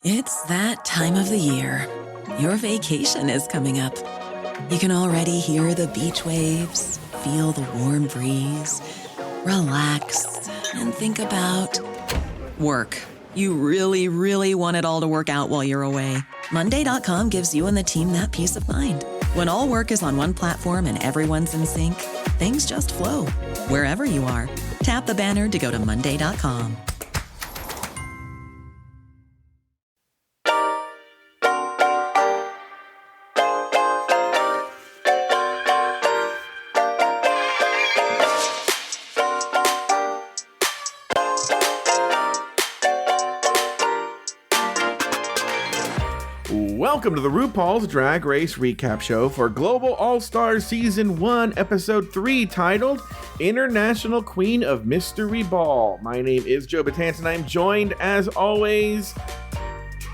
It's that time of the year. Your vacation is coming up. You can already hear the beach waves, feel the warm breeze, relax, and think about work. You really, really want it all to work out while you're away. Monday.com gives you and the team that peace of mind. When all work is on one platform and everyone's in sync, things just flow. Wherever you are, tap the banner to go to Monday.com. Welcome to the RuPaul's Drag Race recap show for Global All-Stars Season 1, Episode 3, titled International Queen of Mystery Ball. My name is Joe Batanz, and I'm joined, as always,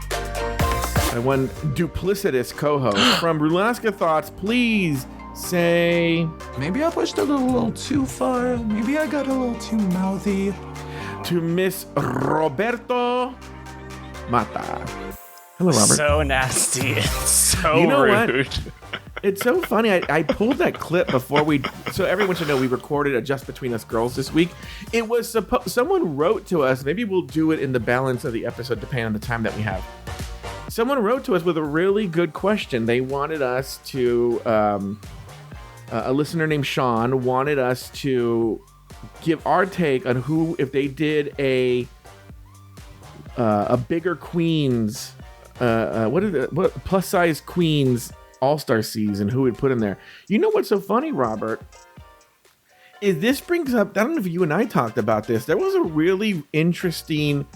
by one duplicitous co-host from Rulaska Thoughts. Please say... Maybe I pushed it a little too far. Maybe I got a little too mouthy. To Miss Roberto Mata. Hello, Robert. So nasty. It's so you know rude. What? It's so funny. I pulled that clip before so everyone should know we recorded a Just Between Us Girls this week. It was someone wrote to us. Maybe we'll do it in the balance of the episode, depending on the time that we have. Someone wrote to us with a really good question. They wanted us to, a listener named Sean wanted us to give our take on who, if they did a bigger Queens, what plus size Queens All-Star season, who would put in there. You know what's so funny, Robert, is this brings up, I don't know if you and I talked about this, there was a really interesting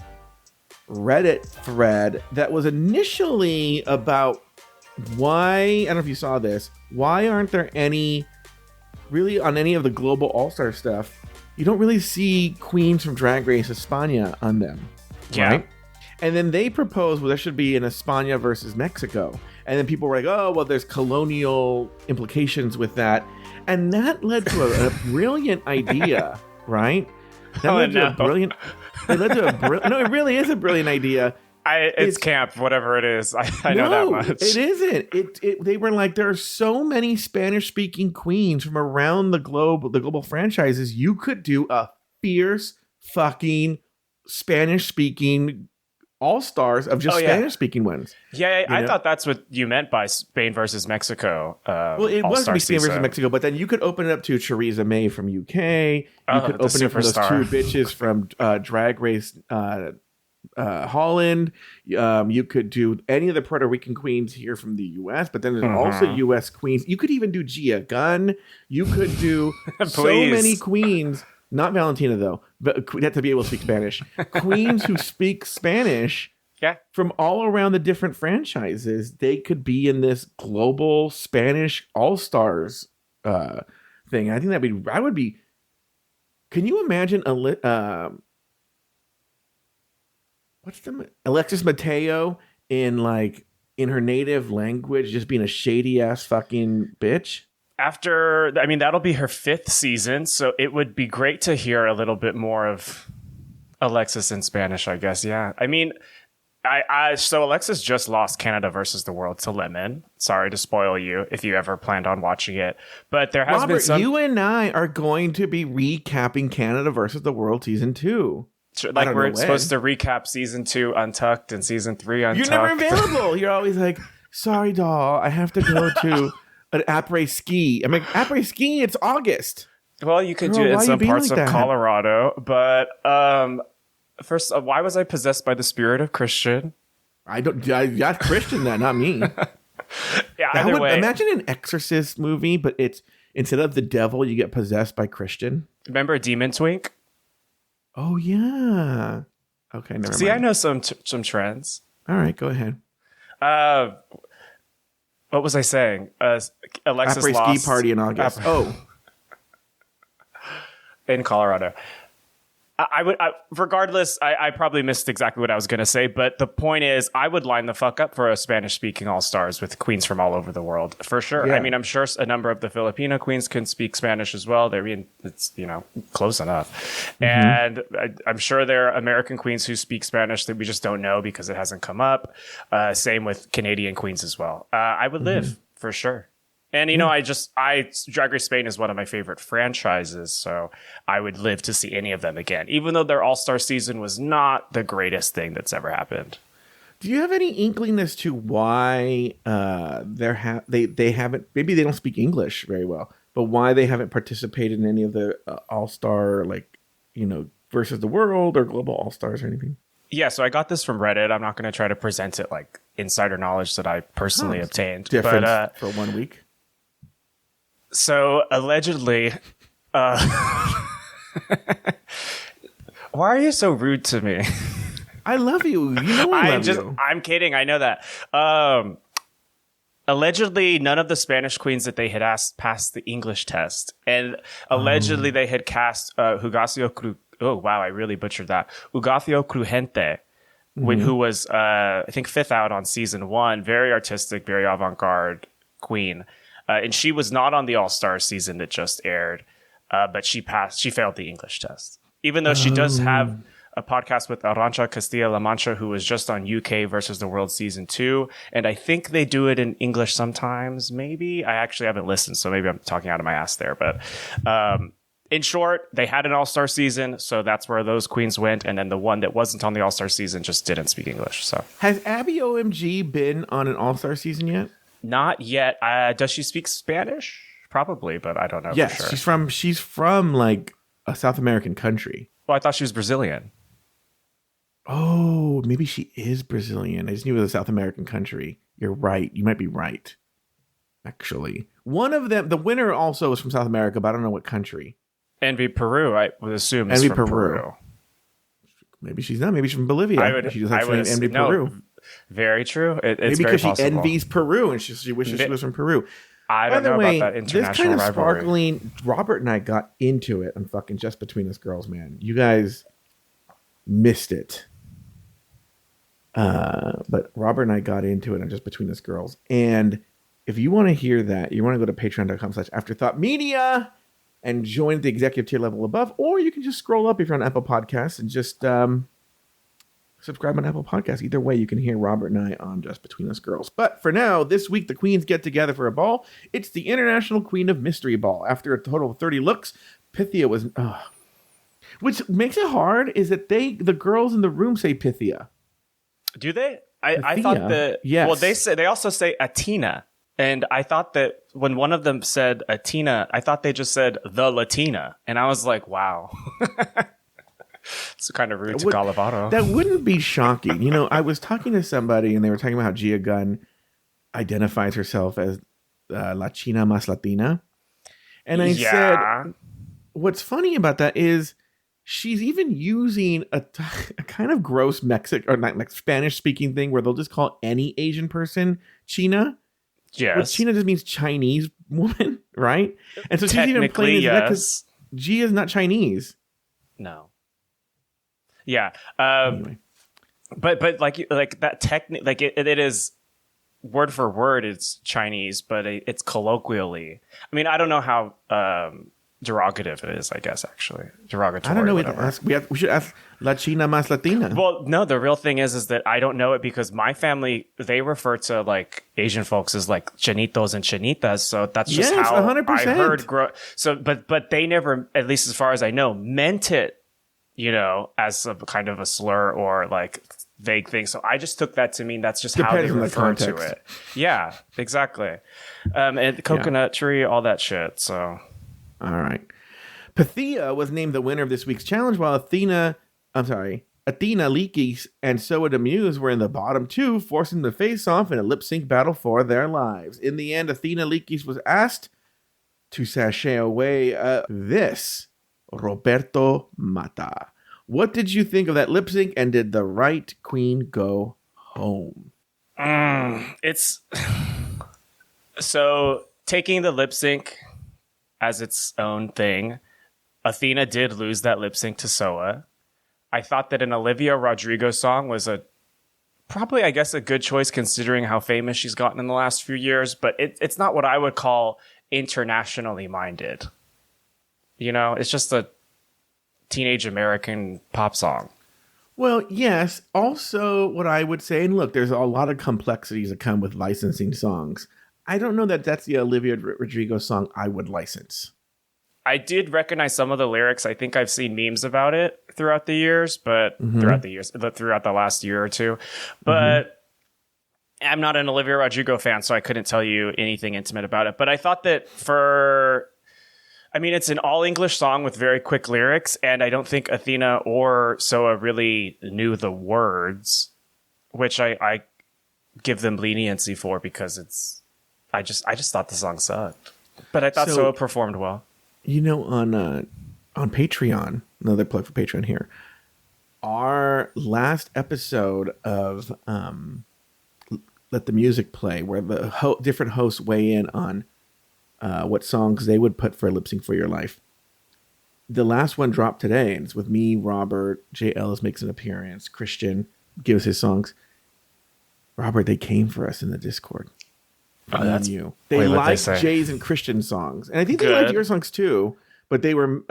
Reddit thread that was initially about why, I don't know if you saw this, why aren't there any, really on any of the global All-Star stuff, you don't really see queens from Drag Race España on them, right? And then they proposed, well, there should be an España versus Mexico. And then people were like, oh, well, there's colonial implications with that. And that led to a brilliant idea, right? That led to a brilliant... It led to a no, it really is a brilliant idea. It's camp, whatever it is. I know that much. It isn't. They were like, there are so many Spanish-speaking queens from around the globe, the global franchises. You could do a fierce fucking Spanish-speaking All-Stars of just Spanish-speaking ones. Yeah, I thought that's what you meant by Spain versus Mexico. Well, it was going to be Spain versus Mexico, but then you could open it up to Theresa May from UK. You could open it for those two bitches from Drag Race Holland. You could do any of the Puerto Rican queens here from the US, but then there's also US queens. You could even do Gia Gunn. You could do so many queens. Not Valentina, though, but you have to be able to speak Spanish. Queens who speak Spanish from all around the different franchises, they could be in this global Spanish All-Stars thing. I think I would be... Can you imagine Alexis Mateo in her native language just being a shady-ass fucking bitch? That'll be her 5th season, so it would be great to hear a little bit more of Alexis in Spanish, I guess. Yeah. I mean, so Alexis just lost Canada versus the World to Lemon. Sorry to spoil you if you ever planned on watching it, but there has been some... you and I are going to be recapping Canada versus the World Season 2. Like we're supposed to recap Season 2 Untucked and Season 3 Untucked. You're never available. You're always like, sorry, doll, I have to go to... an après-ski. I'm like, après-ski, it's August. Well, you could do it in some parts of Colorado. But first, why was I possessed by the spirit of Christian? That's Christian, not me. Either way. Imagine an Exorcist movie, but it's instead of the devil, you get possessed by Christian. Remember Demon Twink? Oh, yeah. Okay, never mind. See, I know some trends. All right, go ahead. What was I saying? Alexis après-ski lost party in August. in Colorado. Regardless, I probably missed exactly what I was going to say, but the point is, I would line the fuck up for a Spanish-speaking All-Stars with queens from all over the world, for sure. Yeah. I mean, I'm sure a number of the Filipino queens can speak Spanish as well. It's, close enough. And I'm sure there are American queens who speak Spanish that we just don't know because it hasn't come up. Same with Canadian queens as well. I would live, for sure. And, Drag Race Spain is one of my favorite franchises, so I would live to see any of them again, even though their All-Star season was not the greatest thing that's ever happened. Do you have any inkling as to why they haven't, maybe they don't speak English very well, but why they haven't participated in any of the All-Star, versus the world or global All-Stars or anything? Yeah, so I got this from Reddit. I'm not going to try to present it like insider knowledge that I personally obtained. Different for 1 week. So allegedly, why are you so rude to me? I love you. You know I love you. I'm kidding. I know that. Allegedly, none of the Spanish queens that they had asked passed the English test, and allegedly they had cast oh wow, I really butchered that. Ugacio Crujiente, who was I think 5th out on season 1, very artistic, very avant-garde queen. And she was not on the All-Star season that just aired, but she failed the English test. Even though she does have a podcast with Arantxa Castilla-La Mancha, who was just on UK versus the World season 2. And I think they do it in English sometimes, maybe. I actually haven't listened, so maybe I'm talking out of my ass there. But in short, they had an All-Star season, so that's where those queens went. And then the one that wasn't on the All-Star season just didn't speak English. So has Abby OMG been on an All-Star season yet? Not yet. Does she speak Spanish? Probably, but I don't know yes, for sure. She's from like a South American country. Well, I thought she was Brazilian. Oh, maybe she is Brazilian. I just knew it was a South American country. You're right. You might be right. Actually, one of them, the winner also is from South America, but I don't know what country. Envy Peru, I would assume is from Peru. Maybe she's not. Maybe she's from Bolivia. She just has Envy Peru. Very true. It's maybe very because possible. she envies Peru and she wishes she was from Peru. I don't know about that international this kind of rivalry. sparkling. Robert and I got into it on fucking Just Between Us Girls, man. You guys missed it. But Robert and I got into it on Just Between Us Girls. And if you want to hear that, you want to go to patreon.com/afterthoughtmedia and join the executive tier level above, or you can just scroll up if you're on Apple Podcasts and just subscribe on Apple Podcasts. Either way, you can hear Robert and I on Just Between Us Girls. But for now, this week, the queens get together for a ball. It's the International Queen of Mystery Ball. After a total of 30 looks, Pythia was... Which makes it hard is that the girls in the room say Pythia. Do they? I thought that... Yes. Well, they also say Atina. And I thought that when one of them said Atina, I thought they just said the Latina. And I was like, wow. It's kind of rude to Galavaro. That wouldn't be shocking. I was talking to somebody and they were talking about how Gia Gunn identifies herself as La China Más Latina. And I said, what's funny about that is she's even using a kind of gross Mexican or not like Spanish speaking thing where they'll just call any Asian person China. Yes. Which China just means Chinese woman, right? And so she's even playing that because Gia is not Chinese. No. Yeah. Anyway. But like that it is word for word it's Chinese, but it's colloquially. I mean, I don't know how derogative it is, I guess, actually. Derogatory. I don't know what to ask. We should ask La China Más Latina. Well, no, the real thing is that I don't know it because my family, they refer to like Asian folks as like chinitos and chinitas. So that's just how 100%. I heard. So, but they never, at least as far as I know, meant it, as a kind of a slur or like vague thing. So I just took that to mean that's just how they refer to it. Yeah, exactly. And coconut tree, all that shit. So. All right. Pythia was named the winner of this week's challenge, while Athena Leakey and Soa Demuse were in the bottom two, forcing them to face off in a lip sync battle for their lives. In the end, Athena Leakey was asked to sashay away this Roberto Mata. What did you think of that lip sync, and did the right queen go home? It's so taking the lip sync as its own thing. Athena did lose that lip sync to Soa. I thought that an Olivia Rodrigo song was probably, I guess, a good choice considering how famous she's gotten in the last few years, but it's not what I would call internationally minded. It's just a teenage American pop song. Well, yes. Also, what I would say, and look, there's a lot of complexities that come with licensing songs. I don't know that that's the Olivia Rodrigo song I would license. I did recognize some of the lyrics. I think I've seen memes about it throughout the years, but throughout the last year or two. But I'm not an Olivia Rodrigo fan, so I couldn't tell you anything intimate about it. But I thought that it's an all English song with very quick lyrics, and I don't think Athena or Soa really knew the words, which I give them leniency for because I just thought the song sucked. But I thought Soa performed well. On Patreon, another plug for Patreon here, our last episode of Let the Music Play, where the different hosts weigh in on what songs they would put for a lip sync for your life. The last one dropped today, and it's with me, Robert, Jay Ellis makes an appearance, Christian gives his songs. Robert, they came for us in the Discord. That's you. They liked Jay's and Christian's songs, and I think they liked your songs too. But they were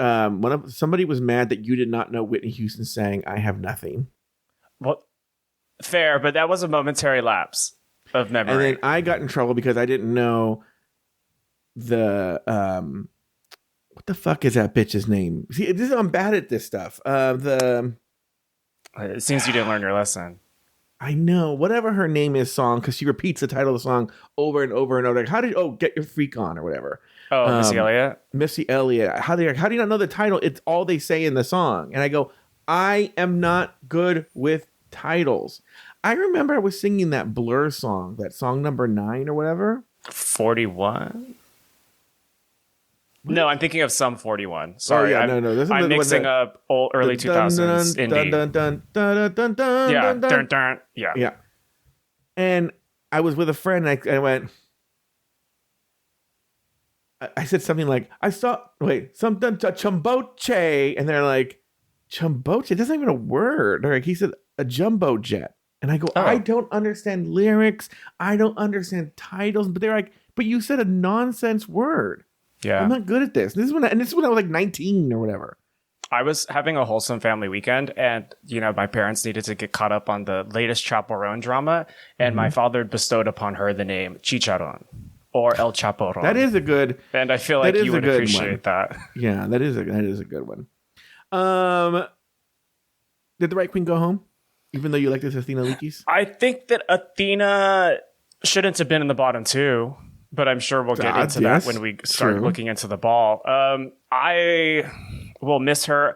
somebody was mad that you did not know Whitney Houston sang "I Have Nothing." Well, fair, but that was a momentary lapse of memory. And then I got in trouble because I didn't know the what the fuck is that bitch's name? See, I'm bad at this stuff. It seems you didn't learn your lesson. I know, whatever her name is song, because she repeats the title of the song over and over and over. Like, Get Your Freak On or whatever. Oh, Missy Elliott? Missy Elliott. How do you not know the title? It's all they say in the song. And I go, I am not good with titles. I remember I was singing that Blur song, that song number 9 or whatever. 41? No, I'm thinking of Sum 41. Sorry, no. I'm mixing up early 2000s indie. Yeah, dun, dun. Yeah. And I was with a friend, and I went. I said something like, something to Chumboche, and they're like, Chumboche? It doesn't even a word. Like, he said a jumbo jet, and I go, I don't understand lyrics, I don't understand titles, but they're like, but you said a nonsense word. Yeah, I'm not good at this. This is when I was like 19 or whatever. I was having a wholesome family weekend, and my parents needed to get caught up on the latest Chaperone drama, and my father bestowed upon her the name Chicharron or El Chaperón. That is a good, and I feel like you would appreciate that. Yeah, that is a good one. Did the Right Queen go home, even though you like this Athena Leakes? I think that Athena shouldn't have been in the bottom 2. But I'm sure we'll get into that when we start looking into the ball. I will miss her.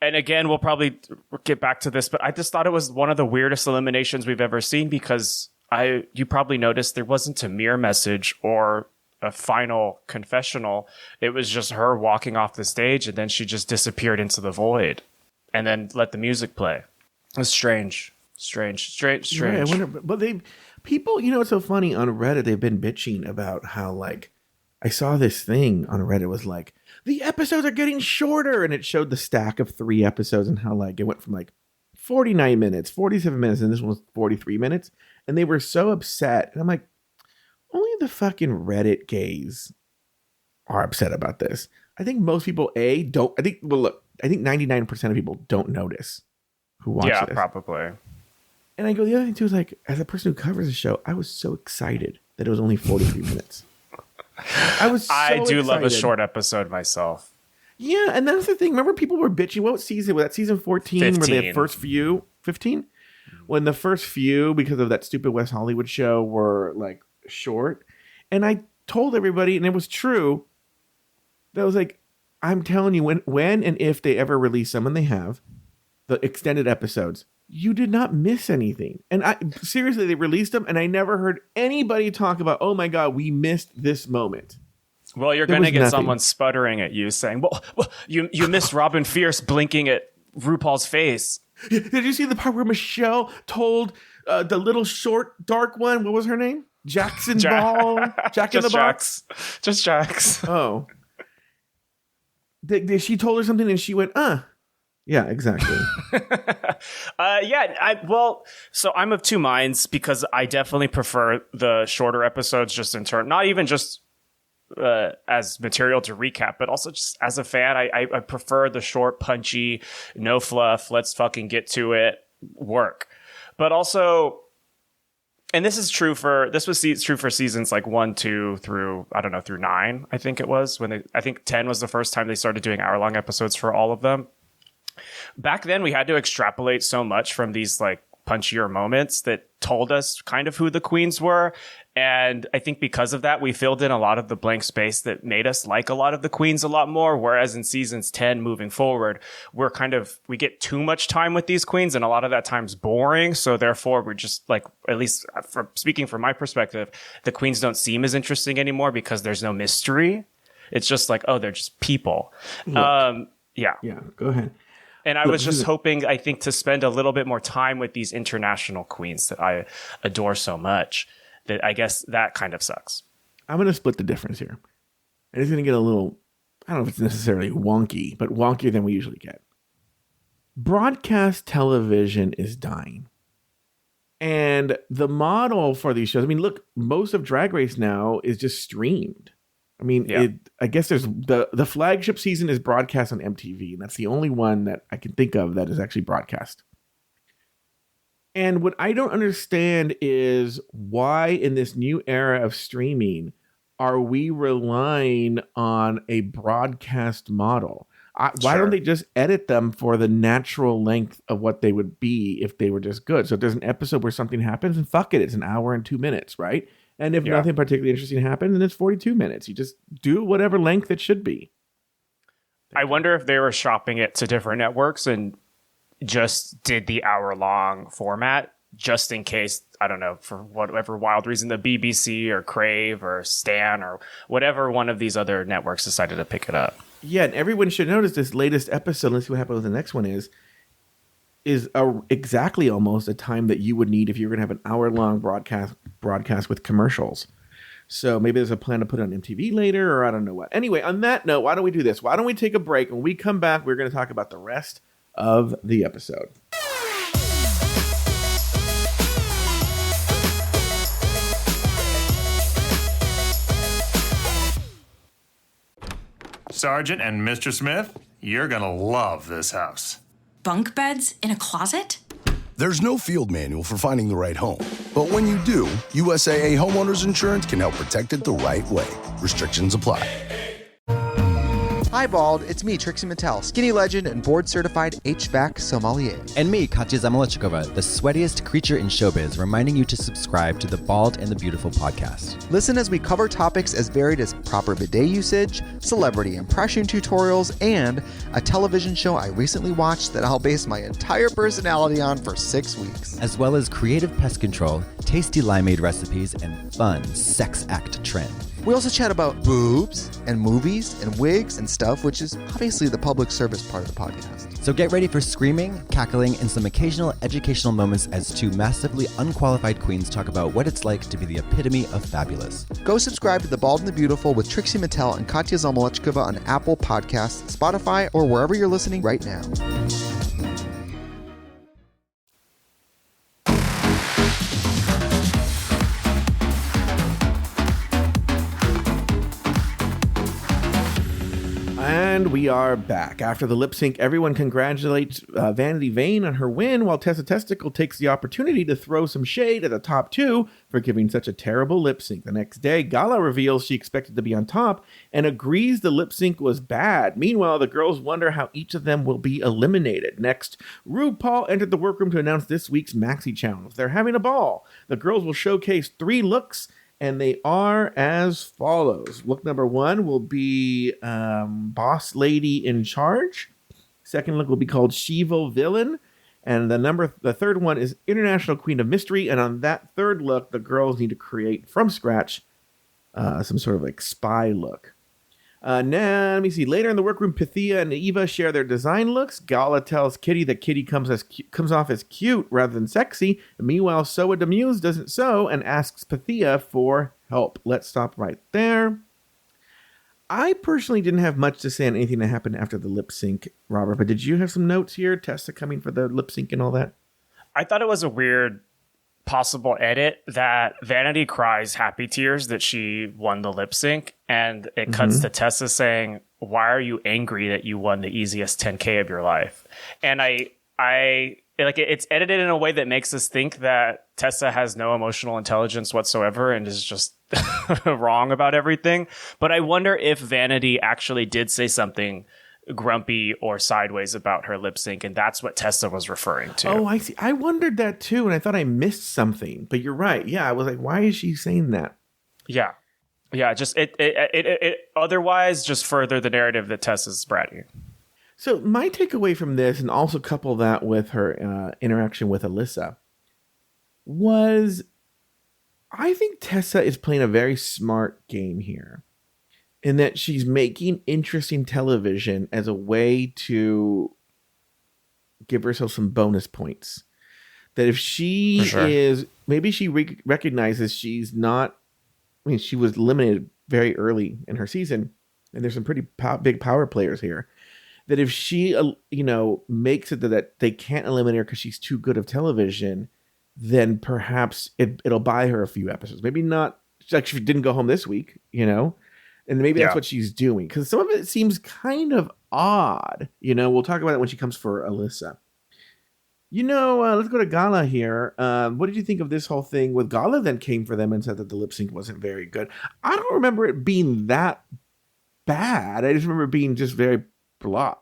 And again, we'll probably get back to this, but I just thought it was one of the weirdest eliminations we've ever seen because you probably noticed there wasn't a mirror message or a final confessional. It was just her walking off the stage, and then she just disappeared into the void and then let the music play. It was strange. Right, I wonder, but people, it's so funny on Reddit, they've been bitching about how, like, I saw this thing on Reddit was like, the episodes are getting shorter, and it showed the stack of 3 episodes and how, like, it went from like 49 minutes, 47 minutes, and this one was 43 minutes, and they were so upset. And I'm like, only the fucking Reddit gays are upset about this. I think most people don't. I think 99% of people don't notice who watch this. Yeah, probably. And I go, the other thing too is, like, as a person who covers the show, I was so excited that it was only 43 minutes. I do love a short episode myself. Yeah, and that's the thing. Remember, people were bitching. What season was that? Season 14, 15. where the first few 15, when the first few, because of that stupid West Hollywood show, were like short. And I told everybody, and it was true, that I was like, I'm telling you, when and if they ever release them, and they have, the extended episodes, you did not miss anything. And seriously, they released them, and I never heard anybody talk about, oh my God, we missed this moment. Well, you're going to get someone sputtering at you saying, well, you missed Robin Fierce blinking at RuPaul's face. Did you see the part where Michelle told the little short, dark one, what was her name? Jackson Ball? Jack in the Box? Just Jax. Oh. She told her something and she went, Yeah, exactly. So I'm of two minds because I definitely prefer the shorter episodes just in turn, not even just as material to recap, but also just as a fan, I prefer the short, punchy, no fluff, let's fucking get to it work. But also, and this was true for seasons like 1, 2 through, I don't know, through 9, I think it was, I think 10 was the first time they started doing hour-long episodes for all of them. Back then, we had to extrapolate so much from these like punchier moments that told us kind of who the queens were. And I think because of that, we filled in a lot of the blank space that made us like a lot of the queens a lot more. Whereas in seasons 10 moving forward, we get too much time with these queens and a lot of that time's boring. So therefore, we're just like, at least speaking from my perspective, the queens don't seem as interesting anymore because there's no mystery. It's just like, oh, they're just people. Yeah, go ahead. And I was just hoping, I think, to spend a little bit more time with these international queens that I adore so much. That I guess that kind of sucks. I'm going to split the difference here. And it's going to get a little, I don't know if it's necessarily wonky, but wonkier than we usually get. Broadcast television is dying. And the model for these shows, I mean, look, most of Drag Race now is just streamed. I mean, I guess there's the flagship season is broadcast on MTV, and that's the only one that I can think of that is actually broadcast. And what I don't understand is why in this new era of streaming are we relying on a broadcast model? Why don't they just edit them for the natural length of what they would be if they were just good? So if there's an episode where something happens, and fuck it, it's an hour and 2 minutes, right? And if nothing particularly interesting happens, then it's 42 minutes. You just do whatever length it should be. I wonder if they were shopping it to different networks and just did the hour-long format just in case, I don't know, for whatever wild reason, the BBC or Crave or Stan or whatever one of these other networks decided to pick it up. Yeah, and everyone should notice this latest episode. Let's see what happens with the next one is exactly almost a time that you would need if you were going to have an hour-long broadcast with commercials. So maybe there's a plan to put it on MTV later, or I don't know what. Anyway, on that note, why don't we do this? Why don't we take a break? When we come back, we're going to talk about the rest of the episode. Sergeant and Mr. Smith, you're going to love this house. Bunk beds in a closet? There's no field manual for finding the right home. But when you do, USAA Homeowners Insurance can help protect it the right way. Restrictions apply. Hi, Bald. It's me, Trixie Mattel, skinny legend and board-certified HVAC sommelier. And me, Katya Zamolodchikova, the sweatiest creature in showbiz, reminding you to subscribe to the Bald and the Beautiful podcast. Listen as we cover topics as varied as proper bidet usage, celebrity impression tutorials, and a television show I recently watched that I'll base my entire personality on for 6 weeks. As well as creative pest control, tasty limeade recipes, and fun sex act trend. We also chat about boobs and movies and wigs and stuff, which is obviously the public service part of the podcast. So get ready for screaming, cackling, and some occasional educational moments as two massively unqualified queens talk about what it's like to be the epitome of fabulous. Go subscribe to The Bald and the Beautiful with Trixie Mattel and Katya Zamolodchikova on Apple Podcasts, Spotify, or wherever you're listening right now. And we are back. After the lip sync, everyone congratulates Vanity Vane on her win, while Tessa Testicle takes the opportunity to throw some shade at the top two for giving such a terrible lip sync. The next day, Gala reveals she expected to be on top and agrees the lip sync was bad. Meanwhile, the girls wonder how each of them will be eliminated. Next, RuPaul entered the workroom to announce this week's Maxi Challenge. They're having a ball. The girls will showcase 3 looks, and they are as follows. Look number 1 will be Boss Lady in Charge. Second look will be called Sheevil Villain. And the third one is International Queen of Mystery. And on that third look, the girls need to create from scratch some sort of like spy look. Now, let me see. Later in the workroom, Pythia and Eva share their design looks. Gala tells Kitty that Kitty comes off as cute rather than sexy. And meanwhile, Soa Demuse doesn't sew and asks Pythia for help. Let's stop right there. I personally didn't have much to say on anything that happened after the lip sync, Robert, but did you have some notes here? Tessa coming for the lip sync and all that? I thought it was a weird possible edit that Vanity cries happy tears that she won the lip sync, and it cuts to Tessa saying, "Why are you angry that you won the easiest 10K of your life?" And I like it's edited in a way that makes us think that Tessa has no emotional intelligence whatsoever and is just wrong about everything. But I wonder if Vanity actually did say something grumpy or sideways about her lip sync, and that's what Tessa was referring to. Oh, I see. I wondered that too, and I thought I missed something. But you're right. Yeah, I was like, why is she saying that? Yeah. Just it otherwise just further the narrative that Tessa's bratty. So my takeaway from this, and also couple that with her interaction with Alyssa, was I think Tessa is playing a very smart game here, in that she's making interesting television as a way to give herself some bonus points. That if she is, maybe she recognizes she's not, I mean, she was eliminated very early in her season, and there's some pretty big power players here. That if she, makes it that they can't eliminate her because she's too good of television, then perhaps it'll buy her a few episodes. Maybe not, like she didn't go home this week, and maybe that's what she's doing. Because some of it seems kind of odd. We'll talk about it when she comes for Alyssa. Let's go to Gala here. What did you think of this whole thing with Gala then came for them and said that the lip sync wasn't very good? I don't remember it being that bad. I just remember it being just very blah.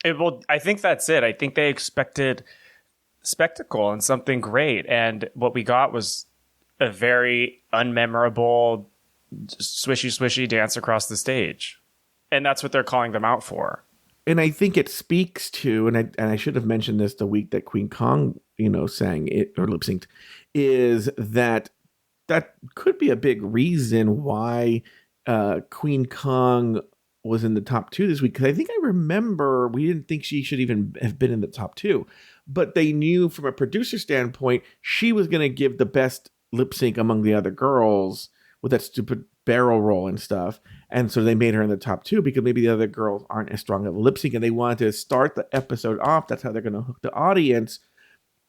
I think that's it. I think they expected spectacle and something great, and what we got was a very unmemorable swishy dance across the stage, and that's what they're calling them out for. And I think it speaks to, and I should have mentioned this the week that Queen Kong sang it or lip synced, is that could be a big reason why Queen Kong was in the top 2 this week, because I think I remember we didn't think she should even have been in the top 2, but they knew from a producer standpoint she was going to give the best lip sync among the other girls with that stupid barrel roll and stuff, and so they made her in the top 2 because maybe the other girls aren't as strong of a lip sync, and they wanted to start the episode off. That's how they're going to hook the audience,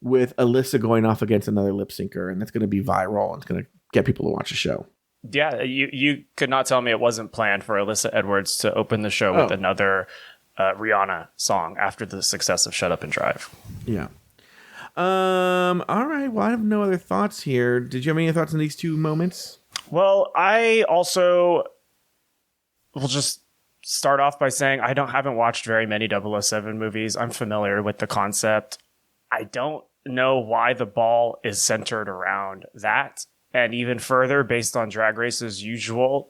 with Alyssa going off against another lip syncer, and that's going to be viral and it's going to get people to watch the show. Yeah, you could not tell me it wasn't planned for Alyssa Edwards to open the show with another Rihanna song after the success of Shut Up and Drive. Yeah. All right. Well, I have no other thoughts here. Did you have any thoughts on these 2 moments? Well, I also will just start off by saying I haven't watched very many 007 movies. I'm familiar with the concept. I don't know why the ball is centered around that. And even further, based on Drag Race's usual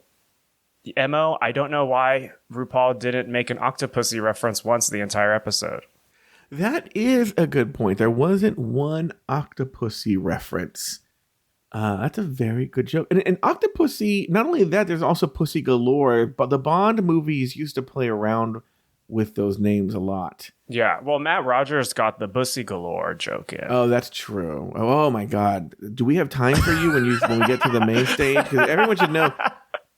MO, I don't know why RuPaul didn't make an Octopussy reference once the entire episode. That is a good point. There wasn't one Octopussy reference. That's a very good joke. And Octopussy, not only that, there's also Pussy Galore, but the Bond movies used to play around with those names a lot. Yeah, well, Matt Rogers got the Bussy Galore joke in. Oh, that's true. Oh my God. Do we have time for you when we get to the main stage? Because everyone should know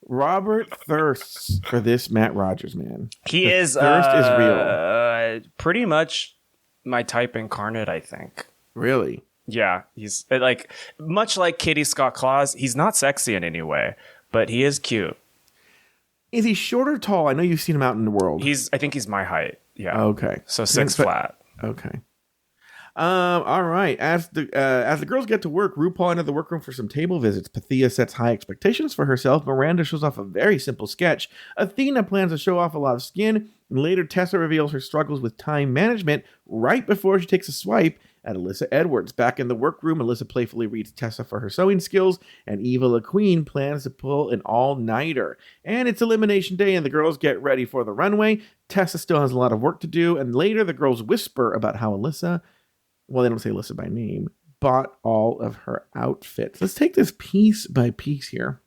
Robert thirsts for this Matt Rogers, man. Thirst is real. Pretty much my type incarnate, I think. Really? Yeah, he's like, much like Kitty Scott Claus, he's not sexy in any way, but he is cute. Is he short or tall? I know you've seen him out in the world. I think he's my height. Yeah. Okay. So 6 flat. Okay. All right. As the girls get to work, RuPaul entered the workroom for some table visits. Pythia sets high expectations for herself. Miranda shows off a very simple sketch. Athena plans to show off a lot of skin. And later, Tessa reveals her struggles with time management right before she takes a swipe at Alyssa Edwards. Back in the workroom, Alyssa playfully reads Tessa for her sewing skills, and Eva La Queen plans to pull an all-nighter. And it's elimination day, and the girls get ready for the runway. Tessa still has a lot of work to do, and later the girls whisper about how Alyssa, well, they don't say Alyssa by name, bought all of her outfits. Let's take this piece by piece here.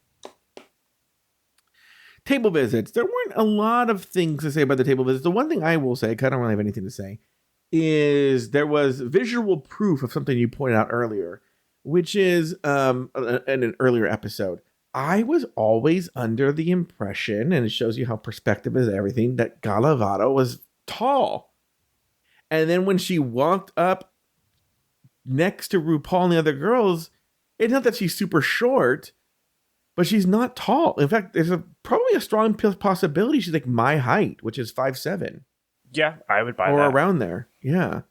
Table visits. There weren't a lot of things to say about the table visits. The one thing I will say, because I don't really have anything to say, is there was visual proof of something you pointed out earlier, which is in an earlier episode. I was always under the impression, and it shows you how perspective is everything, that Galavado was tall. And then when she walked up next to RuPaul and the other girls, it's not that she's super short, but she's not tall. In fact, there's probably a strong possibility she's like my height, which is 5'7". Yeah, I would buy or that. Or around there. Yeah.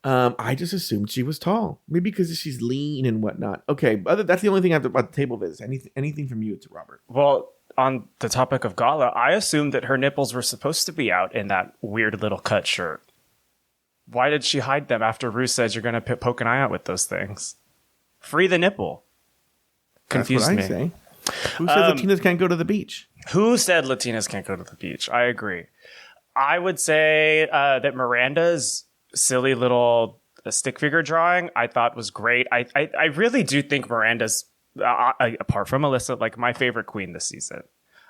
I just assumed she was tall. Maybe because she's lean and whatnot. Okay, that's the only thing I have about the table viz. Anything from you to Robert? Well, on the topic of Gala, I assumed that her nipples were supposed to be out in that weird little cut shirt. Why did she hide them after Ru says you're going to poke an eye out with those things? Free the nipple. Confused me. That's what I say. Who said Latinas can't go to the beach? Who said Latinas can't go to the beach? I agree. I would say that Miranda's silly little stick figure drawing I thought was great. I really do think Miranda's, apart from Alyssa, like my favorite queen this season.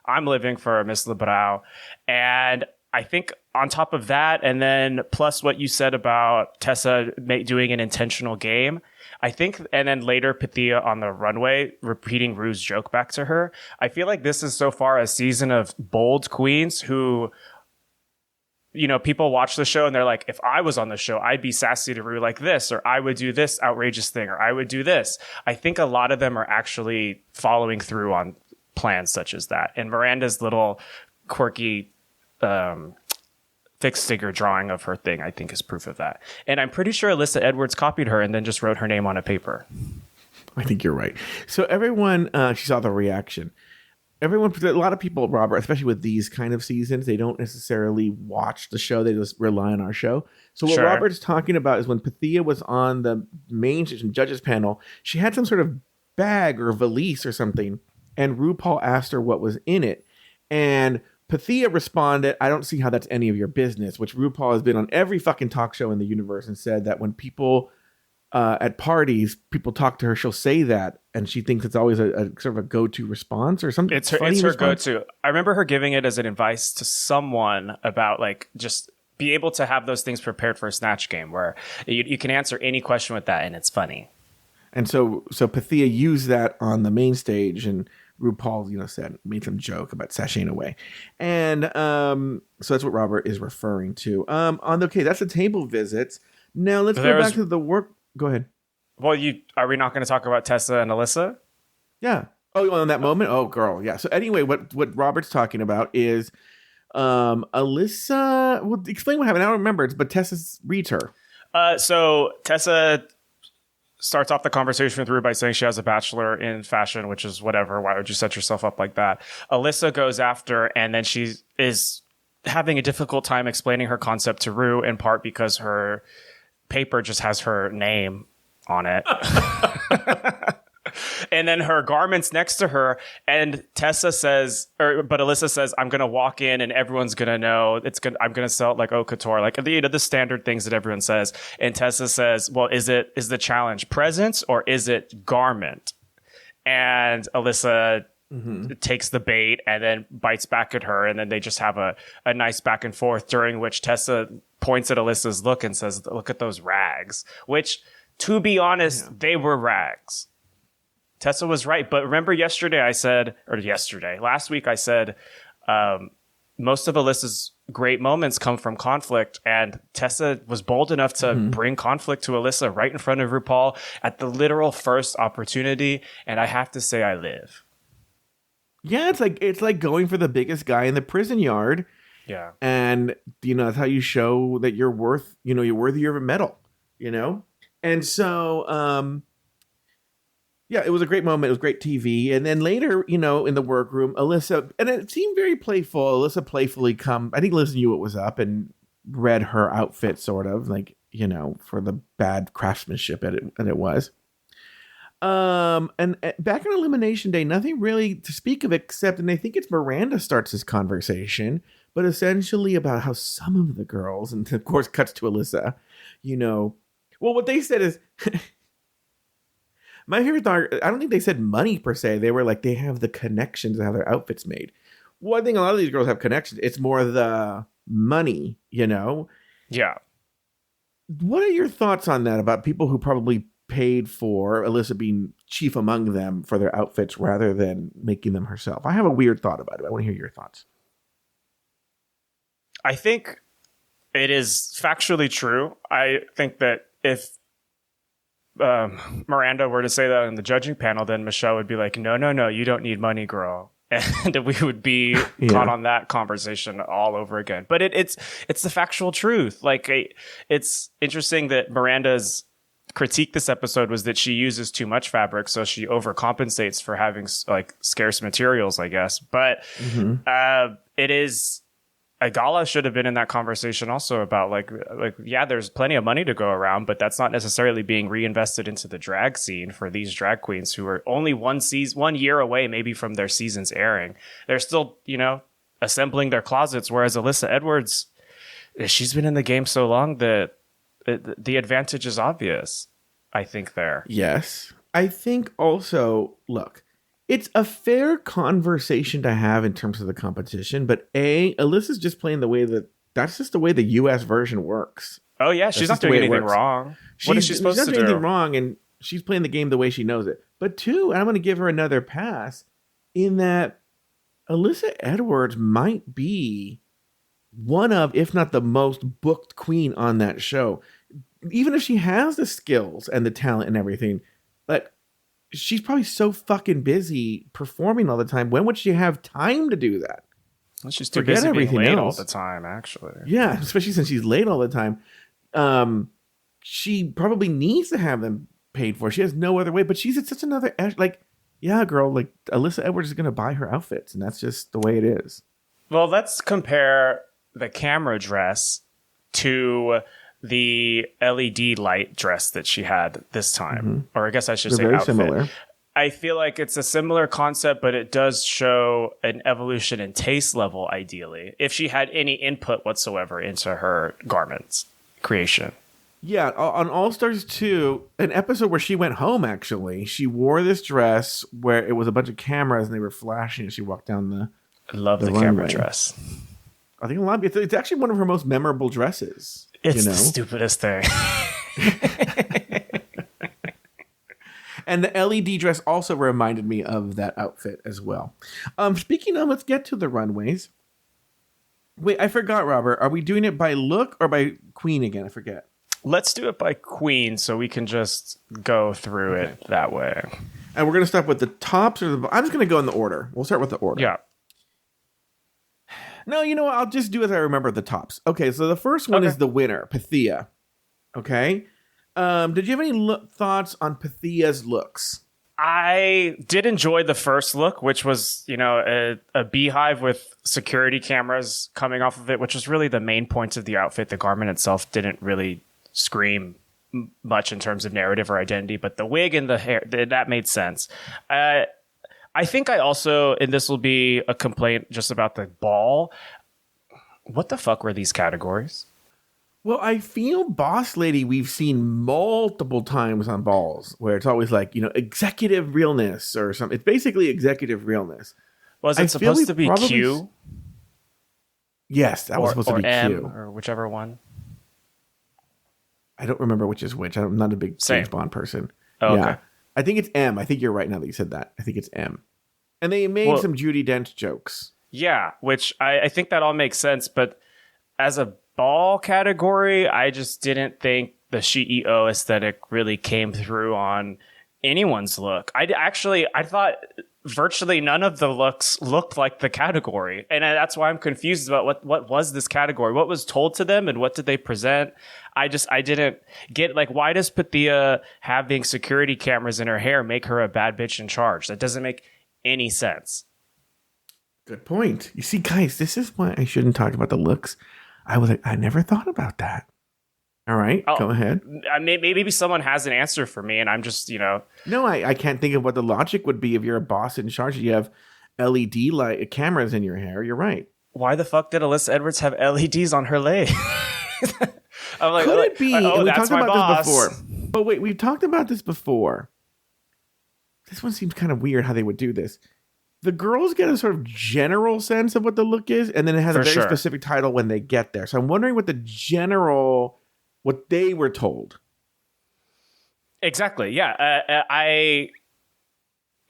I'm living for Miss Lebrau. And I think on top of that, and then plus what you said about Tessa doing an intentional game, I think, and then later Pythia on the runway repeating Ru's joke back to her. I feel like this is so far a season of bold queens who, you know, people watch the show and they're like, if I was on the show, I'd be sassy to Ru like this, or I would do this outrageous thing, or I would do this. I think a lot of them are actually following through on plans such as that. And Miranda's little quirky fixed figure drawing of her thing, I think, is proof of that. And I'm pretty sure Alyssa Edwards copied her and then just wrote her name on a paper. I think you're right. So everyone, she saw the reaction. A lot of people, Robert, especially with these kind of seasons, they don't necessarily watch the show. They just rely on our show. So what Robert's talking about is when Pythia was on the main stage judges panel, she had some sort of bag or valise or something, and RuPaul asked her what was in it. And Pythia responded, I don't see how that's any of your business, which RuPaul has been on every fucking talk show in the universe and said that when people at parties, people talk to her, she'll say that, and she thinks it's always a sort of a go-to response or something. It's her go-to. I remember her giving it as an advice to someone about like just be able to have those things prepared for a Snatch game where you can answer any question with that and it's funny. And so Pythia used that on the main stage, and RuPaul, made some joke about sashaying away. And so that's what Robert is referring to. That's the table visits. Now let's go back to the work. Go ahead. Well, are we not going to talk about Tessa and Alyssa? Yeah. Oh, on that moment? Oh, girl. Yeah. So anyway, what Robert's talking about is Alyssa. Well, explain what happened. I don't remember. But Tessa reads her. So Tessa starts off the conversation with Ru by saying she has a bachelor in fashion, which is whatever. Why would you set yourself up like that? Alyssa goes after, and then she is having a difficult time explaining her concept to Ru, in part because her paper just has her name on it. And then her garment's next to her, and Tessa says, but Alyssa says, I'm going to walk in and everyone's going to know I'm going to sell it like haute couture, like the standard things that everyone says. And Tessa says, well, is the challenge presence or is it garment? And Alyssa takes the bait and then bites back at her. And then they just have a nice back and forth, during which Tessa points at Alyssa's look and says, look at those rags, which, to be honest, they were rags. Tessa was right. But remember last week I said, most of Alyssa's great moments come from conflict, and Tessa was bold enough to bring conflict to Alyssa right in front of RuPaul at the literal first opportunity. And I have to say, I live. Yeah, it's like going for the biggest guy in the prison yard. Yeah. And, that's how you show that you're you're worthy of a medal, And so, yeah, it was a great moment. It was great TV. And then later, in the workroom, Alyssa, and it seemed very playful. Alyssa playfully I think Alyssa knew what was up and read her outfit sort of like, for the bad craftsmanship it was. And back on Elimination Day, nothing really to speak of except, and I think it's Miranda starts this conversation, but essentially about how some of the girls, and of course cuts to Alyssa, well, what they said is, my favorite thought, I don't think they said money per se. They were like, they have the connections to have their outfits made. Well, I think a lot of these girls have connections. It's more the money, Yeah. What are your thoughts on that about people who probably paid for Alyssa being chief among them for their outfits rather than making them herself. I have a weird thought about it. I want to hear your thoughts. I think it is factually true. I think that if Miranda were to say that in the judging panel, then Michelle would be like, no, you don't need money, girl. And we would be caught on that conversation all over again. But it's the factual truth. Like, it's interesting that Miranda's critique this episode was that she uses too much fabric, so she overcompensates for having like scarce materials, I guess. But it is... Gala should have been in that conversation also about like yeah, there's plenty of money to go around, but that's not necessarily being reinvested into the drag scene for these drag queens who are only 1 year away maybe from their season's airing. They're still, assembling their closets, whereas Alyssa Edwards, she's been in the game so long that the advantage is obvious, I think there. Yes. I think also, look, it's a fair conversation to have in terms of the competition, but Alyssa's just playing that's just the way the U.S. version works. Oh yeah, she's not doing anything wrong. What is she supposed to do? She's not doing anything wrong, and she's playing the game the way she knows it. But two, I'm going to give her another pass in that Alyssa Edwards might be one of, if not the most booked queen on that show. Even if she has the skills and the talent and everything, like, she's probably so fucking busy performing all the time. When would she have time to do that? Well, she's too busy being late all the time, actually. Yeah, especially since she's late all the time. She probably needs to have them paid for. She has no other way, but she's at such another... Like, yeah, girl, like, Alyssa Edwards is going to buy her outfits, and that's just the way it is. Well, let's compare the camera dress to the LED light dress that she had this time. Or I guess I should say very outfit. Similar. I feel like it's a similar concept, but it does show an evolution in taste level, ideally, if she had any input whatsoever into her garments creation. Yeah, on All Stars 2, an episode where she went home, actually, she wore this dress where it was a bunch of cameras and they were flashing as she walked down the I love the camera dress. I think it's actually one of her most memorable dresses. It's the stupidest thing. And the LED dress also reminded me of that outfit as well. Speaking of, let's get to the runways. Wait, I forgot, Robert. Are we doing it by look or by queen again? I forget. Let's do it by queen so we can just go through it that way. And we're going to start with the tops or the... I'm just going to go in the order. We'll start with the order. Yeah. No, you know what? I'll just do as I remember the tops. Okay, so the first one is the winner, Pythia. Okay? Did you have any thoughts on Pythia's looks? I did enjoy the first look, which was, a beehive with security cameras coming off of it, which was really the main point of the outfit. The garment itself didn't really scream much in terms of narrative or identity, but the wig and the hair, that made sense. I think I also, and this will be a complaint just about the ball, what the fuck were these categories? Well, I feel Boss Lady we've seen multiple times on balls where it's always like, executive realness or something. It's basically executive realness. Was it supposed to be Q? Yes, that was supposed to be M, Q. Or whichever one. I don't remember which is which. I'm not a big James Bond person. Oh, yeah. okay. I think it's M. I think you're right now that you said that. I think it's M. And they made some Judi Dench jokes. Yeah, which I think that all makes sense. But as a ball category, I just didn't think the CEO aesthetic really came through on anyone's look. I thought virtually none of the looks looked like the category. And that's why I'm confused about what was this category? What was told to them and what did they present? I didn't get, like, why does Pythia having security cameras in her hair make her a bad bitch in charge? That doesn't make any sense. Good point. You see, guys, this is why I shouldn't talk about the looks. I was like, I never thought about that. All right, go ahead. Maybe someone has an answer for me, and I'm just, No, I can't think of what the logic would be if you're a boss in charge. You have LED light cameras in your hair. You're right. Why the fuck did Alyssa Edwards have LEDs on her leg? I'm like, could it be? Oh, we that's talked my about boss. this before. But wait, we've talked about this before. This one seems kind of weird how they would do this. The girls get a sort of general sense of what the look is, and then it has a very specific title when they get there. So I'm wondering what what they were told. Exactly. Yeah.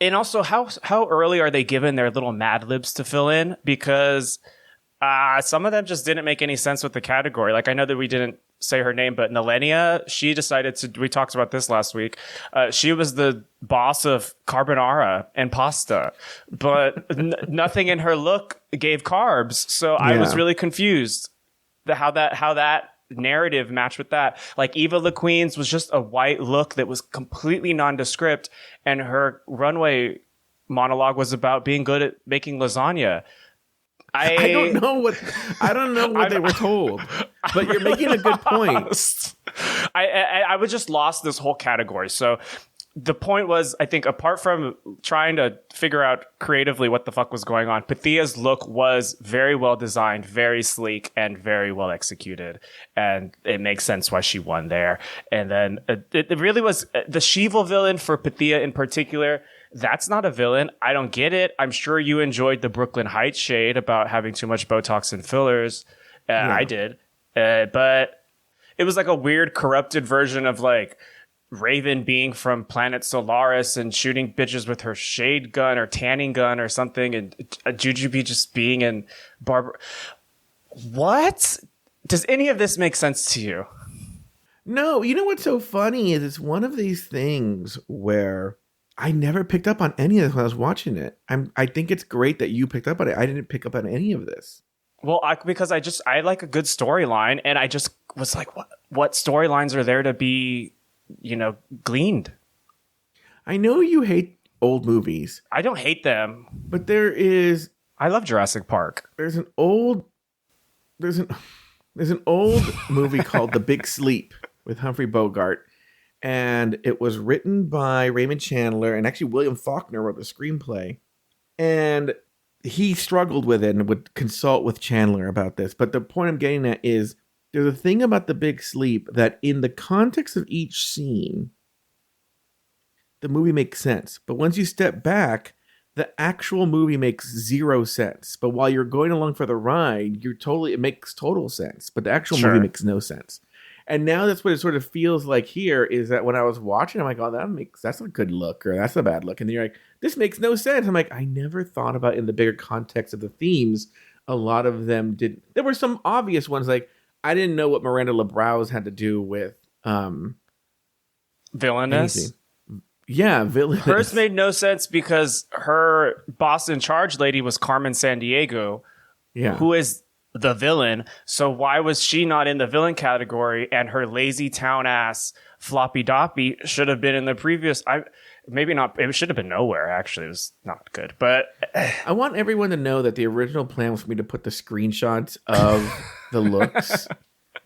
And also, how early are they given their little Mad Libs to fill in? Because some of them just didn't make any sense with the category. Like, I know that we didn't say her name, but Nelenia, she decided to, we talked about this last week. She was the boss of carbonara and pasta, but nothing in her look gave carbs. So I was really confused how that narrative matched with that. Like, Eva Le Queen's was just a white look that was completely nondescript, and her runway monologue was about being good at making lasagna. I don't know what they were told, but you're making a good point. I was just lost this whole category. So the point was, I think, apart from trying to figure out creatively what the fuck was going on, Pythia's look was very well designed, very sleek, and very well executed. And it makes sense why she won there. And then it really was the Shiva villain for Pythia in particular. That's not a villain. I don't get it. I'm sure you enjoyed the Brooklyn Heights shade about having too much Botox and fillers. I did. But it was like a weird corrupted version of like Raven being from Planet Solaris and shooting bitches with her shade gun or tanning gun or something, and Jujubee just being in Barbara. What? Does any of this make sense to you? No, you know what's so funny is it's one of these things where I never picked up on any of this when I was watching it. I think it's great that you picked up on it. I didn't pick up on any of this. Well, because I like a good storyline, and I just was like, what storylines are there to be, gleaned? I know you hate old movies. I don't hate them, but I love Jurassic Park. There's an old movie called The Big Sleep with Humphrey Bogart. And it was written by Raymond Chandler, and actually William Faulkner wrote the screenplay. And he struggled with it and would consult with Chandler about this. But the point I'm getting at is there's a thing about The Big Sleep that in the context of each scene, the movie makes sense. But once you step back, the actual movie makes zero sense. But while you're going along for the ride, it makes total sense. But the actual movie makes no sense. And now that's what it sort of feels like here, is that when I was watching, I'm like, oh, that's a good look, or that's a bad look. And then you're like, this makes no sense. I'm like, I never thought about in the bigger context of the themes. A lot of them didn't. There were some obvious ones, like I didn't know what Miranda LeBrow's had to do with villainous. Anything. Yeah, villainous. Hers made no sense because her boss in charge lady was Carmen Sandiego, who is the villain. So why was she not in the villain category, and her lazy town ass Floppy Doppy should have been in the previous? Maybe not. It should have been nowhere. Actually, it was not good. But I want everyone to know that the original plan was for me to put the screenshots of the looks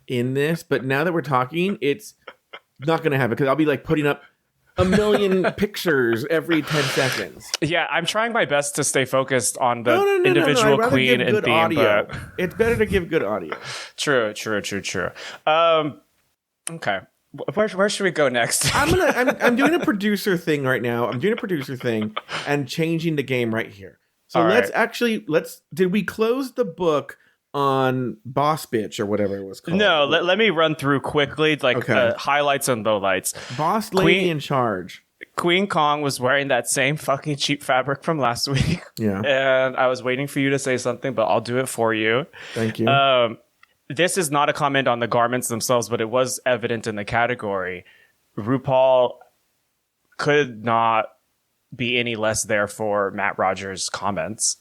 in this. But now that we're talking, it's not going to happen because I'll be like putting up a million pictures every 10 seconds. Yeah, I'm trying my best to stay focused on the individual queen and theme. Audio. But it's better to give good audio. True. Okay. Where should we go next? I'm doing a producer thing right now. I'm doing a producer thing and changing the game right here. So did we close the book on Boss Bitch or whatever it was called? No, let me run through quickly, highlights and lowlights. Boss Lady in Charge. Queen Kong was wearing that same fucking cheap fabric from last week. Yeah. And I was waiting for you to say something, but I'll do it for you. Thank you. This is not a comment on the garments themselves, but it was evident in the category. RuPaul could not be any less there for Matt Rogers' comments.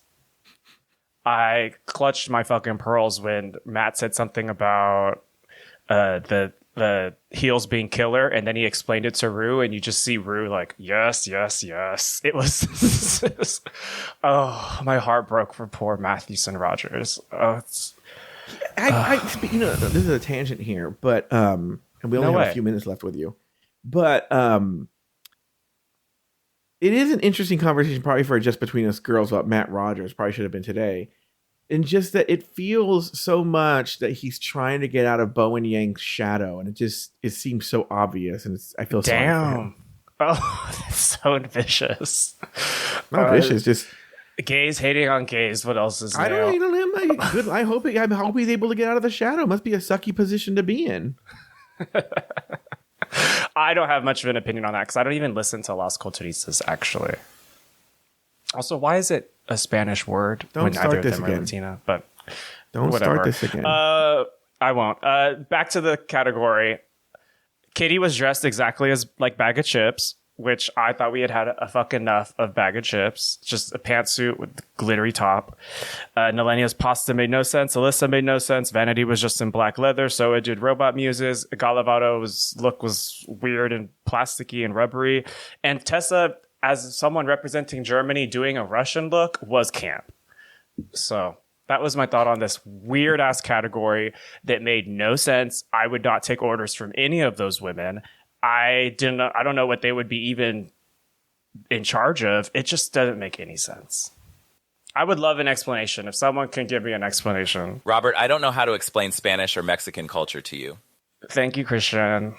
I clutched my fucking pearls when Matt said something about the heels being killer, and then he explained it to Ru, and you just see Ru like, yes. It was, oh, my heart broke for poor Mathewson Rogers. Oh, this is a tangent here, but and we only have a few minutes left with you, but it is an interesting conversation probably for Just Between Us Girls about Matt Rogers. Probably should have been today. And just that it feels so much that he's trying to get out of Bowen Yang's shadow, and it seems so obvious, and I feel sorry for him. Oh, that's so vicious. Not vicious, just gays hating on gays. What else is I there? don't know. Good. I hope he's able to get out of the shadow. Must be a sucky position to be in. I don't have much of an opinion on that because I don't even listen to Las Culturistas, actually. Also, why is it a Spanish word Don't when start neither of this them are again. Latina? But Don't whatever. start this again. I won't. Back to the category. Kitty was dressed exactly as like Bag of Chips, which I thought we had a fuck enough of Bag of Chips. Just a pantsuit with glittery top. Nelenia's pasta made no sense. Alyssa made no sense. Vanity was just in black leather. So it did robot muses. Galavado's look was weird and plasticky and rubbery. And Tessa, as someone representing Germany doing a Russian look, was camp. So that was my thought on this weird ass category that made no sense. I would not take orders from any of those women. I don't know what they would be even in charge of. It just doesn't make any sense. I would love an explanation. If someone can give me an explanation. Robert, I don't know how to explain Spanish or Mexican culture to you. Thank you, Christian.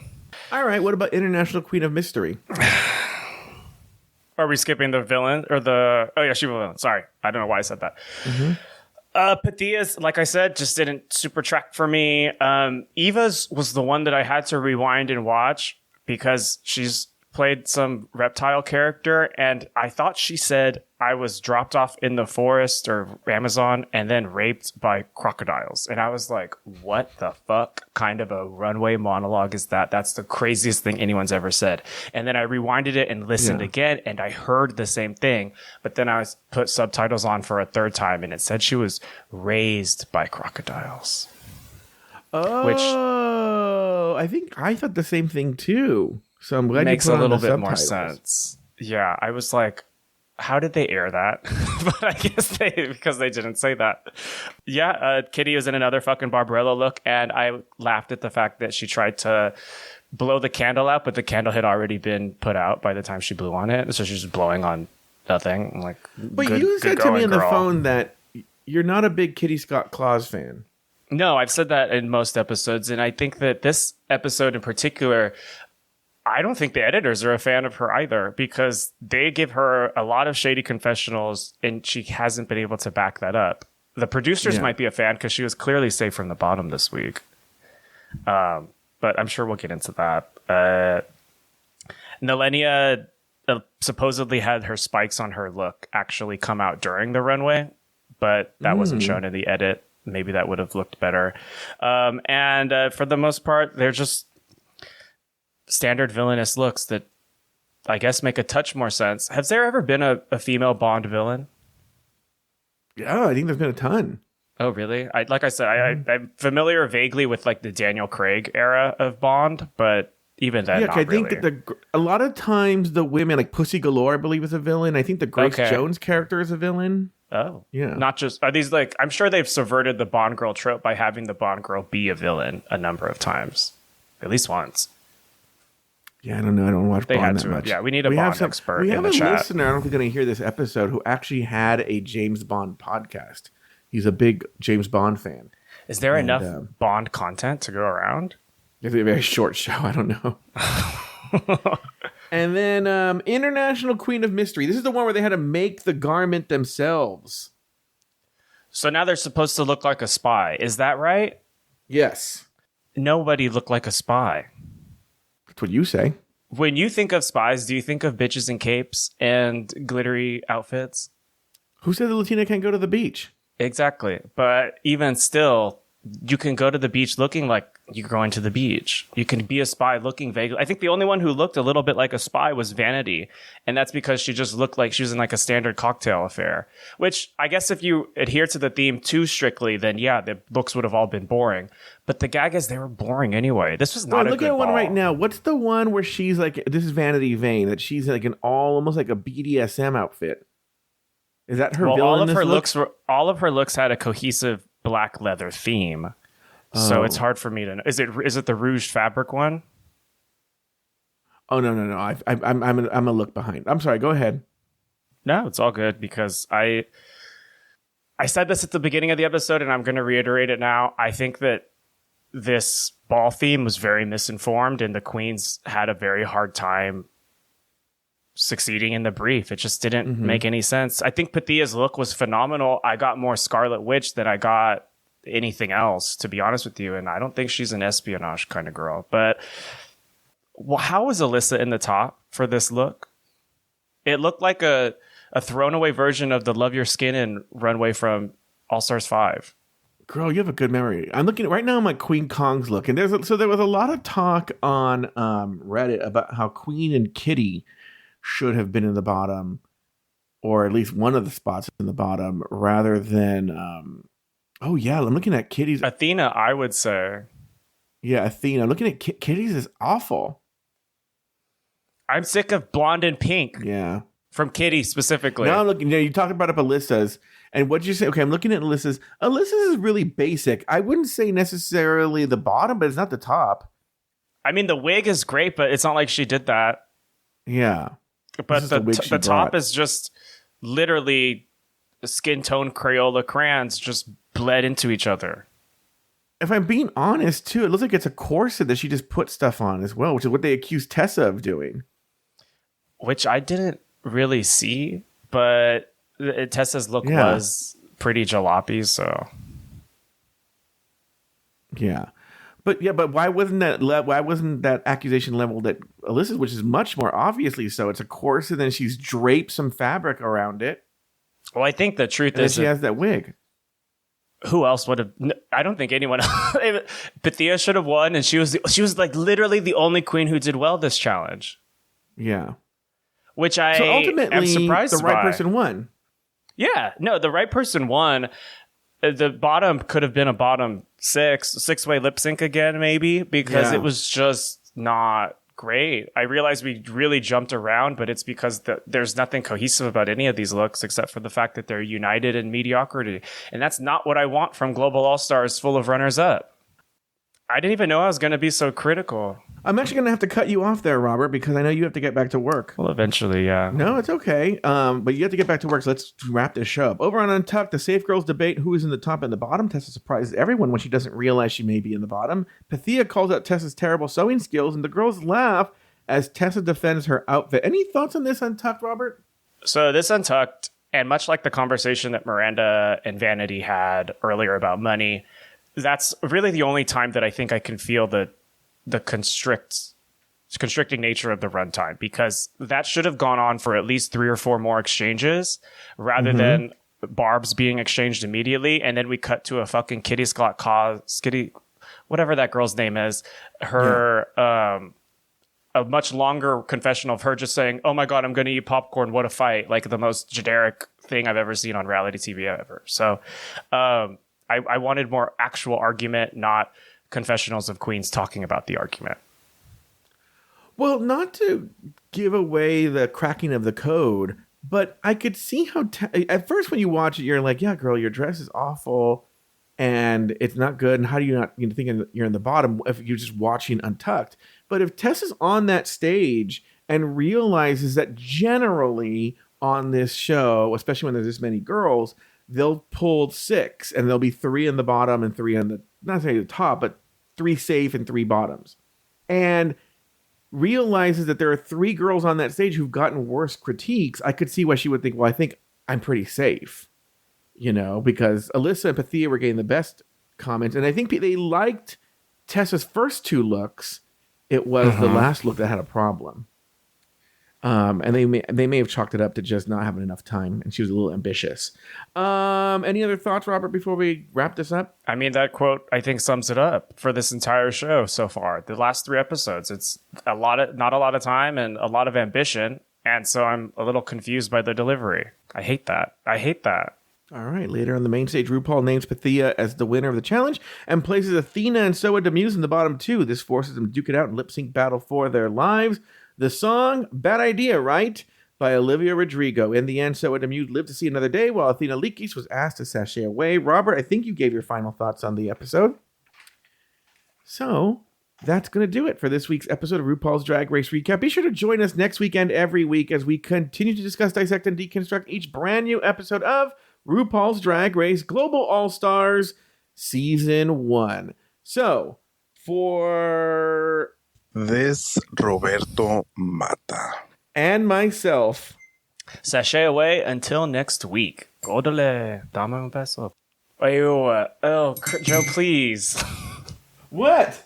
All right, what about International Queen of Mystery? Are we skipping the villain or the... Oh, yeah, she was a villain. Sorry. I don't know why I said that. Mm-hmm. Pathia's, like I said, just didn't super track for me. Eva's was the one that I had to rewind and watch because she's played some reptile character, and I thought she said I was dropped off in the forest or Amazon and then raped by crocodiles. And I was like, what the fuck kind of a runway monologue is that? That's the craziest thing anyone's ever said. And then I rewinded it and listened again, and I heard the same thing. But then I put subtitles on for a third time, and it said she was raised by crocodiles. Oh, I think I thought the same thing too. So I'm glad makes you put a little on the bit more subtitles. sense. Yeah, I was like, how did they air that? But I guess because they didn't say that. Yeah, Kitty was in another fucking Barbarella look, and I laughed at the fact that she tried to blow the candle out, but the candle had already been put out by the time she blew on it, so she's just blowing on nothing. I'm like, But you said to me on the phone that you're not a big Kitty Scott Claus fan. No, I've said that in most episodes, and I think that this episode in particular, I don't think the editors are a fan of her either, because they give her a lot of shady confessionals and she hasn't been able to back that up. The producers might be a fan because she was clearly safe from the bottom this week. But I'm sure we'll get into that. Nelenia supposedly had her spikes on her look actually come out during the runway, but that wasn't shown in the edit. Maybe that would have looked better. And for the most part, they're just standard villainous looks that I guess make a touch more sense. Has there ever been a female Bond villain? Yeah, I think there's been a ton. Oh, really? Like I said, I'm familiar vaguely with like the Daniel Craig era of Bond, but even then, not I really. think that a lot of times the women, like Pussy Galore, I believe, is a villain. I think the Grace Jones character is a villain. Oh, yeah. Not just, are these like, I'm sure they've subverted the Bond girl trope by having the Bond girl be a villain a number of times, at least once. Yeah, I don't know. I don't watch They Bond had that to. much. Yeah, we need a Bond expert We in have the a chat. listener, I don't think going to hear this episode, who actually had a James Bond podcast. He's a big James Bond fan. Is there enough Bond content to go around? It's a very short show. I don't know. And then International Queen of Mystery. This is the one where they had to make the garment themselves. So now they're supposed to look like a spy. Is that right? Yes. Nobody looked like a spy. That's what you say. When you think of spies, do you think of bitches in capes and glittery outfits? Who said the Latina can't go to the beach? Exactly. But even still, you can go to the beach looking like you're going to the beach. You can be a spy looking vaguely. I think the only one who looked a little bit like a spy was Vanity. And that's because she just looked like she was in like a standard cocktail affair. Which I guess if you adhere to the theme too strictly, then yeah, the looks would have all been boring. But the gag is they were boring anyway. This was not a look good at one ball. right now. What's the one where she's like, this is Vanity Vane, that she's like an almost like a BDSM outfit? Is that her villain? All of her looks had a cohesive black leather theme. So it's hard for me to know. Is it the Rouge fabric one? Oh no! I'm a look behind. I'm sorry. Go ahead. No, it's all good because I said this at the beginning of the episode, and I'm going to reiterate it now. I think that this ball theme was very misinformed, and the queens had a very hard time succeeding in the brief. It just didn't make any sense. I think Pathia's look was phenomenal. I got more Scarlet Witch than I got anything else, to be honest with you, and I don't think she's an espionage kind of girl. But how was Alyssa in the top for this look? It looked like a a thrown away version of the Love Your Skin and runway from All Stars 5. Girl, you have a good memory. I'm looking right now. I'm at Queen Kong's look, and there was a lot of talk on Reddit about how Queen and Kitty should have been in the bottom, or at least one of the spots in the bottom, rather than. Oh yeah, I'm looking at Kitty's. Athena, I would say. Yeah, Athena. I'm looking at Kitty's is awful. I'm sick of blonde and pink. Yeah, from Kitty specifically. Now I'm looking. You talked about Alyssa's. And what did you say? Okay, I'm looking at Alyssa's. Alyssa's is really basic. I wouldn't say necessarily the bottom, but it's not the top. I mean, the wig is great, but it's not like she did that. Yeah. But the top is just literally skin tone Crayola crayons just bled into each other. If I'm being honest, too, it looks like it's a corset that she just put stuff on as well, which is what they accused Tessa of doing. Which I didn't really see, but Tessa's look was pretty jalopy, so yeah. But why wasn't that accusation leveled at Alyssa's, which is much more obviously so? It's a corset, and then she's draped some fabric around it. Well, I think the truth is she has that wig. Who else would have? I don't think anyone. Pythia should have won, and she was like literally the only queen who did well this challenge. Yeah, which I ultimately am surprised the right person won. Yeah, no, the right person won. The bottom could have been a bottom six-way lip sync again, maybe, because it was just not great. I realized we really jumped around, but it's because there's nothing cohesive about any of these looks except for the fact that they're united in mediocrity. And that's not what I want from Global All-Stars full of runners-up. I didn't even know I was going to be so critical. I'm actually going to have to cut you off there, Robert, because I know you have to get back to work. Well, eventually, yeah. No, it's okay. But you have to get back to work, so let's wrap this show up. Over on Untucked, the Safe Girls debate who is in the top and the bottom. Tessa surprises everyone when she doesn't realize she may be in the bottom. Pythia calls out Tessa's terrible sewing skills, and the girls laugh as Tessa defends her outfit. Any thoughts on this Untucked, Robert? So this Untucked, and much like the conversation that Miranda and Vanity had earlier about money, that's really the only time that I think I can feel the constricting nature of the runtime, because that should have gone on for at least 3 or 4 more exchanges rather than barbs being exchanged immediately. And then we cut to a fucking Kitty whatever that girl's name is, her, a much longer confessional of her just saying, "Oh my God, I'm going to eat popcorn. What a fight." Like the most generic thing I've ever seen on reality TV ever. So, I wanted more actual argument, not confessionals of queens talking about the argument. Well, not to give away the cracking of the code, but I could see how at first when you watch it, you're like, yeah, girl, your dress is awful and it's not good. And how do you not think you're in the bottom if you're just watching Untucked? But if Tessa's on that stage and realizes that generally on this show, especially when there's this many girls, they'll pull 6 and there'll be 3 in the bottom and 3 on the, not saying the top, but 3 safe and 3 bottoms. And realizes that there are 3 girls on that stage who've gotten worse critiques. I could see why she would think, well, I think I'm pretty safe, because Alyssa and Pythia were getting the best comments. And I think they liked Tessa's first 2 looks. It was the last look that had a problem. And they may have chalked it up to just not having enough time, and she was a little ambitious. Any other thoughts, Robert, before we wrap this up? I mean, that quote, I think, sums it up for this entire show so far. The last 3 episodes, it's not a lot of time and a lot of ambition, and so I'm a little confused by the delivery. I hate that. All right, later on the main stage, RuPaul names Pythia as the winner of the challenge and places Athena and Soa Demuse in the bottom 2. This forces them to duke it out in lip-sync battle for their lives. The song, Bad Idea, Right? By Olivia Rodrigo. In the end, Soa Demuse lived to see another day, while Athena Likis was asked to sashay away. Robert, I think you gave your final thoughts on the episode. So, that's going to do it for this week's episode of RuPaul's Drag Race Recap. Be sure to join us next week and every week as we continue to discuss, dissect, and deconstruct each brand new episode of RuPaul's Drag Race Global All-Stars Season 1. So, for this Roberto Mata and myself, sashay away until next week. Godole, dame un beso. Oh, Joe, please. What?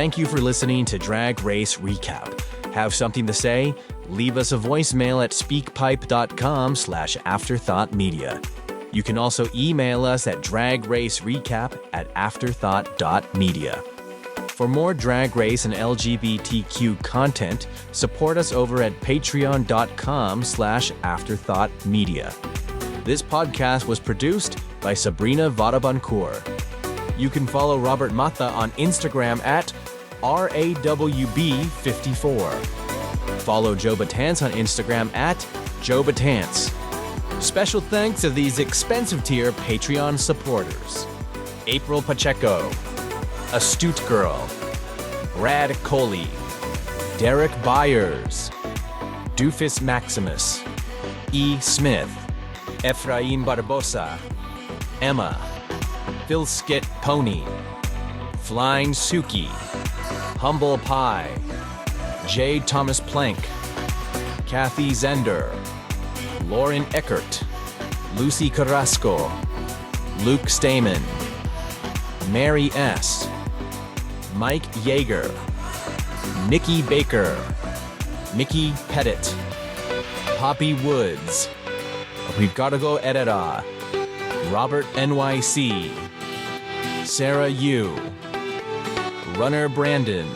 Thank you for listening to Drag Race Recap. Have something to say? Leave us a voicemail at speakpipe.com/afterthoughtmedia. You can also email us at dragracerecap@afterthought.media. For more Drag Race and LGBTQ content, support us over at patreon.com/afterthoughtmedia. This podcast was produced by Sabrina Vadabancourt. You can follow Robert Mata on Instagram at RAWB54. Follow Joe Batance on Instagram at Joe Batance. Special thanks to these expensive tier Patreon supporters: April Pacheco, Astute Girl, Brad Coley, Derek Byers, Doofus Maximus, E. Smith, Efrain Barbosa, Emma, Phil Skit Pony, Flying Suki, Humble Pie, J. Thomas Plank, Kathy Zender, Lauren Eckert, Lucy Carrasco, Luke Stamen, Mary S., Mike Yeager, Nikki Baker, Mickey Pettit, Poppy Woods, We've Gotta Go Edita, Robert NYC, Sarah Yu, Runner Brandon,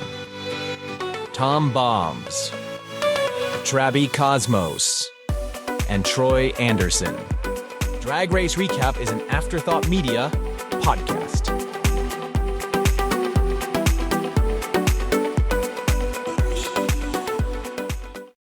Tom Bombs, Traby Cosmos, and Troy Anderson. Drag Race Recap is an Afterthought Media podcast.